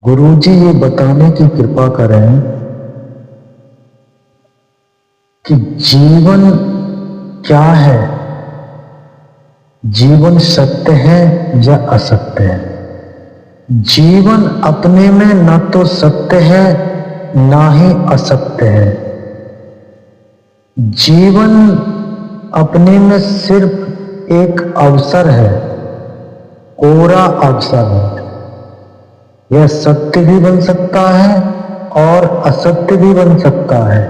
गुरुजी ये बताने की कृपा करें कि जीवन क्या है। जीवन सत्य है या असत्य है। जीवन अपने में न तो सत्य है ना ही असत्य है। जीवन अपने में सिर्फ एक अवसर है, कोरा अवसर है। यह सत्य भी बन सकता है और असत्य भी बन सकता है।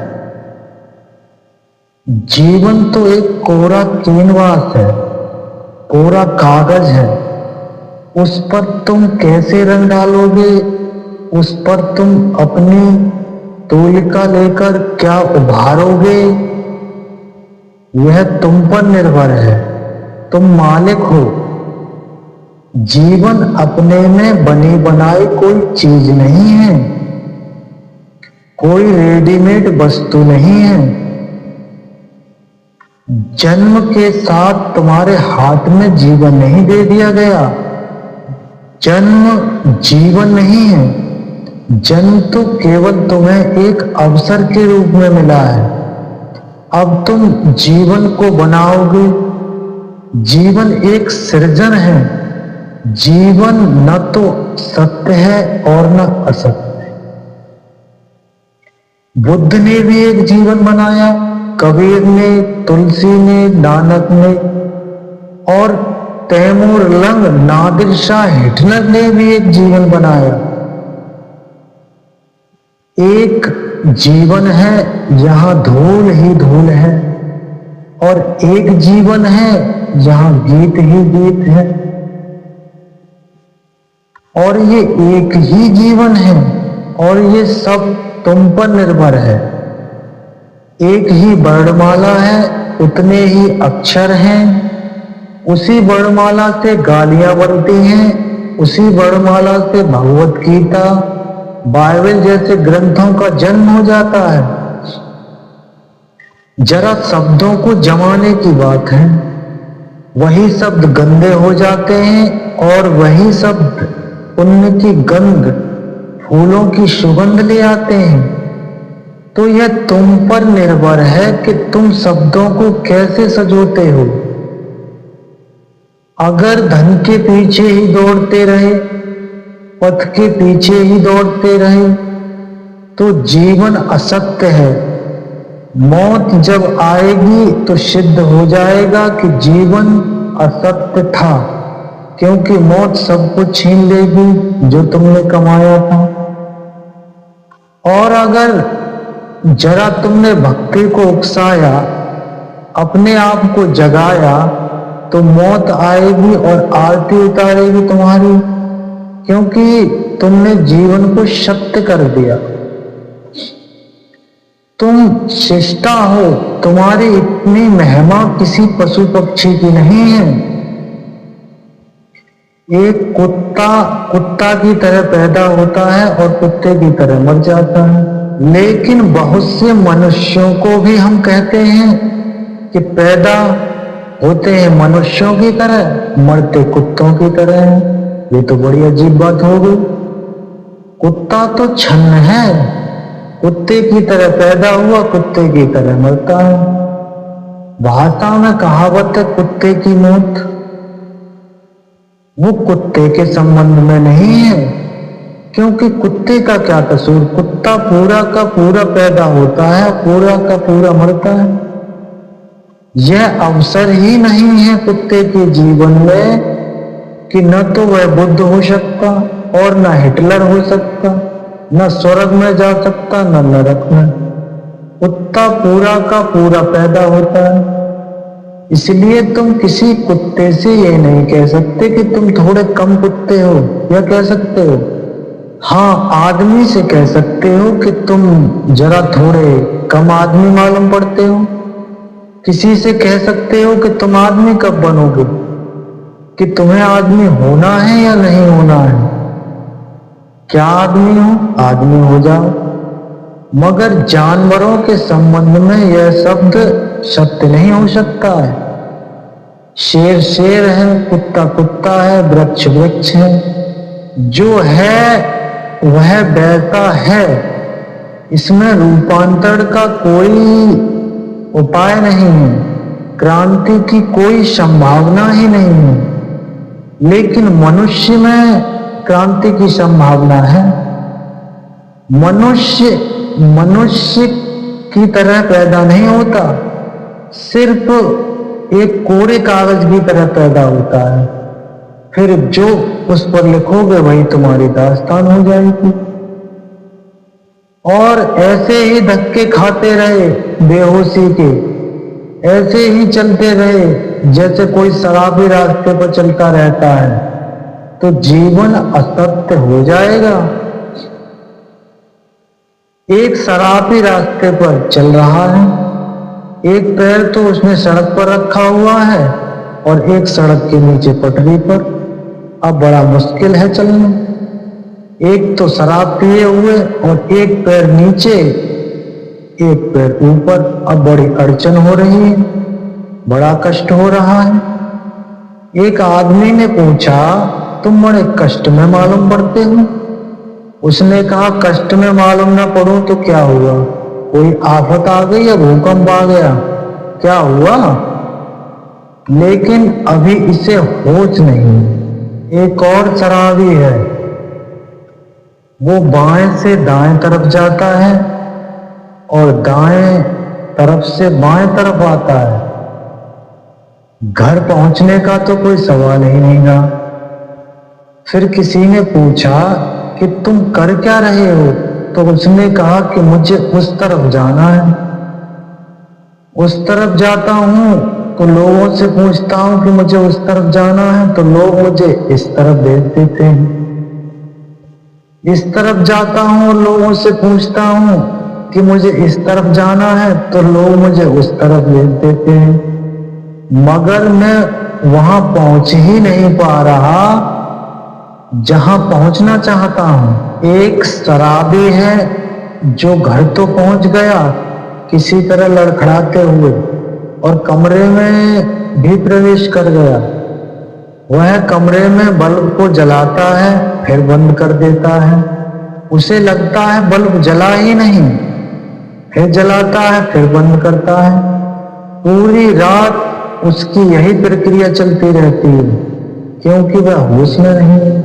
जीवन तो एक कोरा कैनवास है, कोरा कागज है। उस पर तुम कैसे रंग डालोगे, उस पर तुम अपनी तूलिका लेकर क्या उभारोगे, यह तुम पर निर्भर है। तुम मालिक हो। जीवन अपने में बनी बनाई कोई चीज नहीं है, कोई रेडीमेड वस्तु नहीं है। जन्म के साथ तुम्हारे हाथ में जीवन नहीं दे दिया गया। जन्म जीवन नहीं है। जन्म तो केवल तुम्हें एक अवसर के रूप में मिला है। अब तुम जीवन को बनाओगे। जीवन एक सृजन है। जीवन न तो सत्य है और न असत्य है। बुद्ध ने भी एक जीवन बनाया, कबीर ने, तुलसी ने, नानक ने, और तैमूर लंग, नादिर शाह, हिटलर ने भी एक जीवन बनाया। एक जीवन है जहां धूल ही धूल है, और एक जीवन है जहां गीत ही गीत है। और ये एक ही जीवन है और ये सब तुम पर निर्भर है। एक ही वर्णमाला है, उतने ही अक्षर हैं। उसी वर्णमाला से गालियां बनती हैं, उसी वर्णमाला से भगवत गीता, बाइबल जैसे ग्रंथों का जन्म हो जाता है। जरा शब्दों को जमाने की बात है। वही शब्द गंदे हो जाते हैं और वही शब्द पुण्य की गंध, फूलों की सुगंध ले आते हैं। तो यह तुम पर निर्भर है कि तुम शब्दों को कैसे सजोते हो। अगर धन के पीछे ही दौड़ते रहे, पथ के पीछे ही दौड़ते रहे, तो जीवन असत्य है। मौत जब आएगी तो सिद्ध हो जाएगा कि जीवन असत्य था, क्योंकि मौत सब कुछ छीन लेगी जो तुमने कमाया था। और अगर जरा तुमने भक्ति को उकसाया, अपने आप को जगाया, तो मौत आएगी और आरती उतारेगी तुम्हारी, क्योंकि तुमने जीवन को सत्य कर दिया। तुम शिष्टा हो। तुम्हारी इतनी महिमा किसी पशु पक्षी की नहीं है। एक कुत्ता की तरह पैदा होता है और कुत्ते की तरह मर जाता है। लेकिन बहुत से मनुष्यों को भी हम कहते हैं कि पैदा होते हैं मनुष्यों की तरह, मरते कुत्तों की तरह हैं। ये तो बड़ी अजीब बात हो गई। कुत्ता तो छन्न है, कुत्ते की तरह पैदा हुआ, कुत्ते की तरह मरता है। भाषा में कहावत है, कुत्ते की मौत। वो कुत्ते के संबंध में नहीं है, क्योंकि कुत्ते का क्या कसूर। कुत्ता पूरा का पूरा पैदा होता है, पूरा का पूरा मरता है। यह अवसर ही नहीं है कुत्ते के जीवन में कि न तो वह बुद्ध हो सकता और न हिटलर हो सकता, न स्वर्ग में जा सकता न नरक में। कुत्ता पूरा का पूरा पैदा होता है। इसलिए तुम किसी कुत्ते से ये नहीं कह सकते कि तुम थोड़े कम कुत्ते हो, या कह सकते हो। हाँ, आदमी से कह सकते हो कि तुम जरा थोड़े कम आदमी मालूम पड़ते हो। किसी से कह सकते हो कि तुम आदमी कब बनोगे, कि तुम्हें आदमी होना है या नहीं होना है। क्या आदमी हो, आदमी हो जाओ। मगर जानवरों के संबंध में यह शब्द सत्य नहीं हो सकता है। शेर शेर है, कुत्ता कुत्ता है, वृक्ष वृक्ष है। जो है वह वैसा है, इसमें रूपांतरण का कोई उपाय नहीं है, क्रांति की कोई संभावना ही नहीं है। लेकिन मनुष्य में क्रांति की संभावना है। मनुष्य की तरह पैदा नहीं होता, सिर्फ एक कोरे कागज की तरह पैदा होता है। फिर जो उस पर लिखोगे वही तुम्हारी दास्तान हो जाएगी। और ऐसे ही धक्के खाते रहे बेहोशी के, ऐसे ही चलते रहे जैसे कोई शराबी रास्ते पर चलता रहता है, तो जीवन असत्य हो जाएगा। एक शराबी रास्ते पर चल रहा है, एक पैर तो उसने सड़क पर रखा हुआ है और एक सड़क के नीचे पटरी पर। अब बड़ा मुश्किल है चलना। एक तो शराब पिए हुए और एक पैर नीचे, एक पैर ऊपर। अब बड़ी अड़चन हो रही है, बड़ा कष्ट हो रहा है। एक आदमी ने पूछा, तुम बड़े कष्ट में मालूम पड़ते हो। उसने कहा, कष्ट में मालूम ना पड़ूं तो क्या हुआ? कोई आफत आ गई या भूकंप आ गया? क्या हुआ? लेकिन अभी इसे होश नहीं। एक और शराबी है, वो बाएं से दाएं तरफ जाता है और दाएं तरफ से बाएं तरफ आता है। घर पहुंचने का तो कोई सवाल ही नहीं रहा। फिर किसी ने पूछा कि तुम कर क्या रहे हो? तो उसने कहा कि मुझे उस तरफ जाना है। उस तरफ जाता हूं तो लोगों से पूछता हूं कि मुझे उस तरफ जाना है, तो लोग मुझे इस तरफ भेज देते हैं। इस तरफ जाता हूं और लोगों से पूछता हूं कि मुझे इस तरफ जाना है, तो लोग मुझे उस तरफ भेज देते हैं। मगर मैं वहां पहुंच ही नहीं पा रहा जहां पहुंचना चाहता हूं। एक शराबी है जो घर तो पहुंच गया किसी तरह लड़खड़ाते हुए, और कमरे में भी प्रवेश कर गया। वह कमरे में बल्ब को जलाता है, फिर बंद कर देता है। उसे लगता है बल्ब जला ही नहीं, फिर जलाता है, फिर बंद करता है। पूरी रात उसकी यही प्रक्रिया चलती रहती है, क्योंकि वह होश में नहीं है।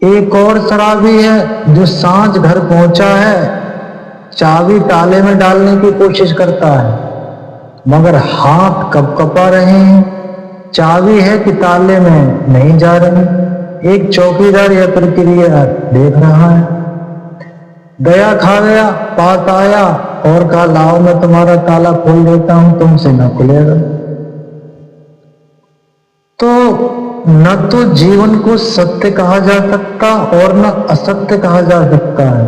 एक और शराबी है जो सांझ घर पहुंचा है, चाबी ताले में डालने की कोशिश करता है, मगर हाथ कपकपा रहे हैं। चाबी है कि ताले में नहीं जा रही। एक चौकीदार यह प्रक्रिया देख रहा है, दया खा गया, पास आया और कहा, लाओ मैं तुम्हारा ताला खोल देता हूं, तुमसे न खुलेगा। तो न तो जीवन को सत्य कहा जा सकता और न असत्य कहा जा सकता है।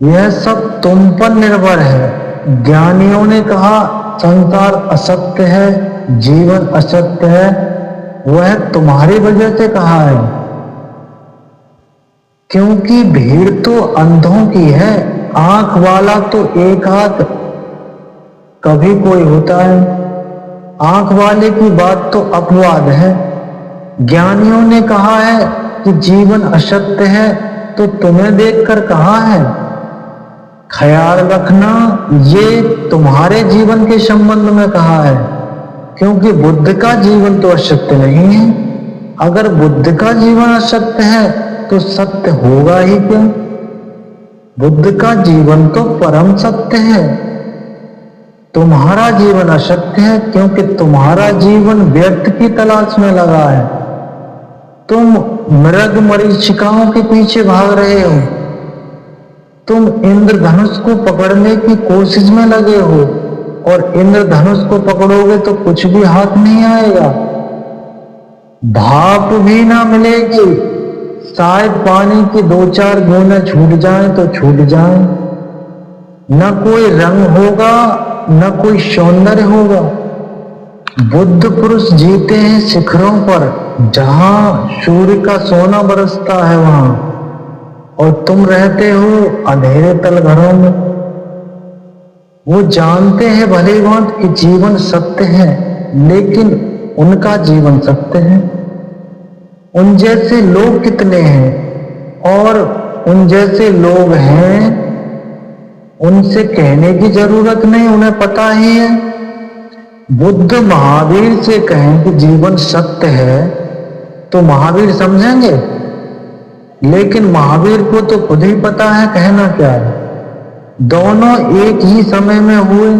यह सब तुम पर निर्भर है। ज्ञानियों ने कहा संसार असत्य है, जीवन असत्य है, वह तुम्हारी वजह से कहा है, क्योंकि भीड़ तो अंधों की है। आंख वाला तो एक हाथ कभी कोई होता है। आंख वाले की बात तो अपवाद है। ज्ञानियों ने कहा है कि जीवन असत्य है, तो तुम्हें देखकर कहा है। ख्याल रखना, ये तुम्हारे जीवन के संबंध में कहा है, क्योंकि बुद्ध का जीवन तो असत्य नहीं है। अगर बुद्ध का जीवन असत्य है तो सत्य होगा ही क्यों? बुद्ध का जीवन तो परम सत्य है। तुम्हारा जीवन असत्य है क्योंकि तुम्हारा जीवन व्यर्थ की तलाश में लगा है। तुम मृग मरीचिकाओं के पीछे भाग रहे हो। तुम इंद्रधनुष को पकड़ने की कोशिश में लगे हो, और इंद्रधनुष को पकड़ोगे तो कुछ भी हाथ नहीं आएगा, भाप भी ना मिलेगी। शायद पानी की 2-4 बूंदें छूट जाएं तो छूट जाएं। न कोई रंग होगा, न कोई सौंदर्य होगा। बुद्ध पुरुष जीते हैं शिखरों पर, जहां सूर्य का सोना बरसता है वहां, और तुम रहते हो अंधेरे तल घरों में। वो जानते हैं भली भांति कि जीवन सत्य है, लेकिन उनका जीवन सत्य है। उन जैसे लोग कितने हैं, और उन जैसे लोग हैं, उनसे कहने की जरूरत नहीं, उन्हें पता ही है। बुद्ध महावीर से कहें कि जीवन सत्य है तो महावीर समझेंगे, लेकिन महावीर को तो खुद ही पता है कहना क्या है। दोनों एक ही समय में हुए,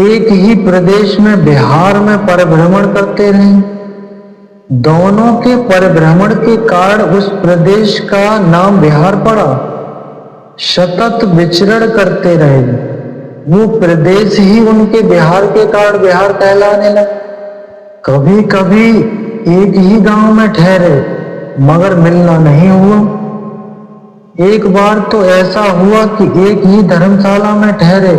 एक ही प्रदेश में बिहार में परिभ्रमण करते रहे। दोनों के परिभ्रमण के कारण उस प्रदेश का नाम बिहार पड़ा। सतत विचरण करते रहे, वो प्रदेश ही उनके बिहार के कारण बिहार कहलाने लगा। कभी कभी एक ही गांव में ठहरे मगर मिलना नहीं हुआ। एक बार तो ऐसा हुआ कि एक ही धर्मशाला में ठहरे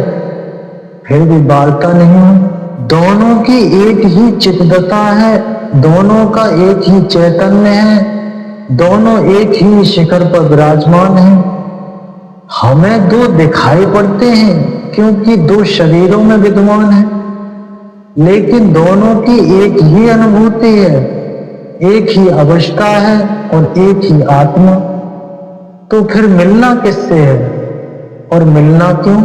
फिर भी वार्ता नहीं हुई। दोनों की एक ही चित्तता है, दोनों का एक ही चैतन्य है, दोनों एक ही शिखर पर विराजमान है। हमें दो दिखाई पड़ते हैं क्योंकि दो शरीरों में विद्यमान है, लेकिन दोनों की एक ही अनुभूति है, एक ही अवस्था है और एक ही आत्मा। तो फिर मिलना किससे है और मिलना क्यों?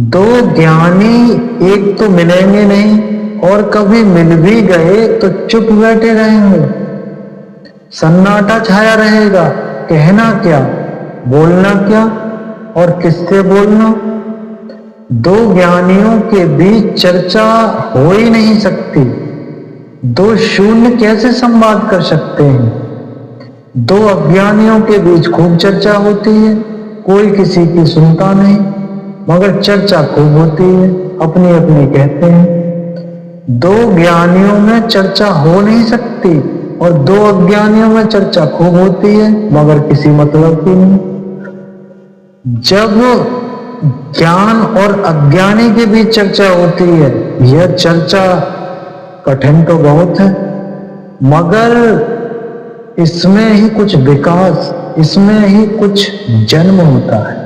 दो ज्ञानी एक तो मिलेंगे नहीं, और कभी मिल भी गए तो चुप बैठे रहेंगे, सन्नाटा छाया रहेगा। कहना क्या, बोलना क्या और किससे बोलना? दो ज्ञानियों के बीच चर्चा हो ही नहीं सकती। दो शून्य कैसे संवाद कर सकते हैं? दो अज्ञानियों के बीच खूब चर्चा होती है, कोई किसी की सुनता नहीं, मगर चर्चा खूब होती है, अपनी अपनी कहते हैं। दो ज्ञानियों में चर्चा हो नहीं सकती और दो अज्ञानियों में चर्चा खूब होती है, मगर किसी मतलब की नहीं। जब ज्ञान और अज्ञानी के बीच चर्चा होती है, यह चर्चा कठिन तो बहुत है, मगर इसमें ही कुछ विकास, इसमें ही कुछ जन्म होता है।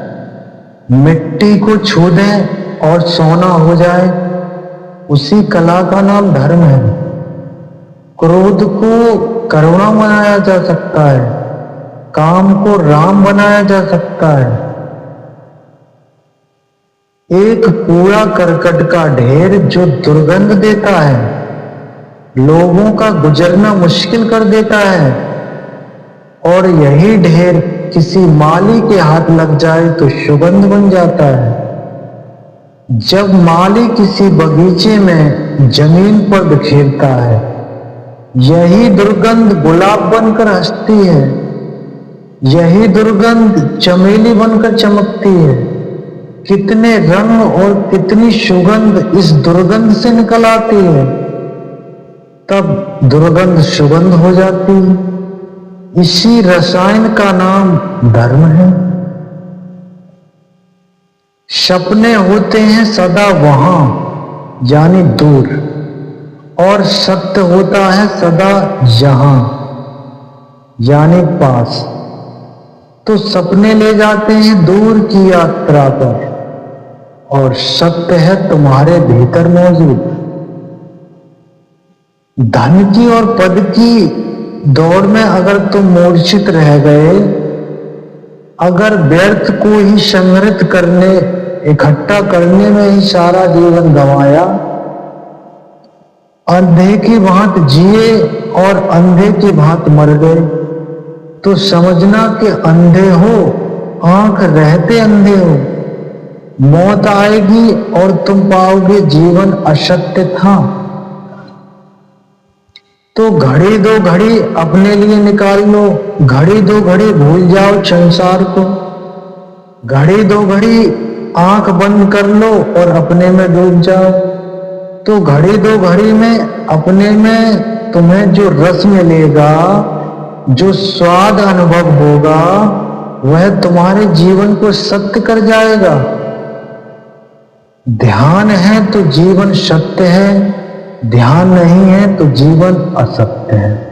मिट्टी को छू दें और सोना हो जाए, उसी कला का नाम धर्म है। क्रोध को करुणा बनाया जा सकता है, काम को राम बनाया जा सकता है। एक कूड़ा करकट का ढेर जो दुर्गंध देता है, लोगों का गुजरना मुश्किल कर देता है, और यही ढेर किसी माली के हाथ लग जाए तो सुगंध बन जाता है। जब माली किसी बगीचे में जमीन पर बिखेरता है, यही दुर्गंध गुलाब बनकर हंसती है, यही दुर्गंध चमेली बनकर चमकती है। कितने रंग और कितनी सुगंध इस दुर्गंध से निकल आती है, तब दुर्गंध सुगंध हो जाती है। इसी रसायन का नाम धर्म है। सपने होते हैं सदा वहां यानी दूर, और सत्य होता है सदा यहां यानी पास। तो सपने ले जाते हैं दूर की यात्रा पर, और सत्य है तुम्हारे भीतर मौजूद। धन की और पद की दौड़ में अगर तुम मूर्छित रह गए, अगर व्यर्थ को ही संग्रहित करने, इकट्ठा करने में ही सारा जीवन गंवाया, अंधे की भांति जिए और अंधे की भांति मर गए, तो समझना कि अंधे हो, आंख रहते अंधे हो। मौत आएगी और तुम पाओगे जीवन असत्य था। तो घड़ी दो घड़ी अपने लिए निकाल लो, घड़ी दो घड़ी भूल जाओ संसार को, घड़ी दो घड़ी आंख बंद कर लो और अपने में डूब जाओ। तो घड़ी दो घड़ी में अपने में तुम्हें जो रस मिलेगा, जो स्वाद अनुभव होगा, वह तुम्हारे जीवन को सत्य कर जाएगा। ध्यान है तो जीवन सत्य है, ध्यान नहीं है तो जीवन असत्य है।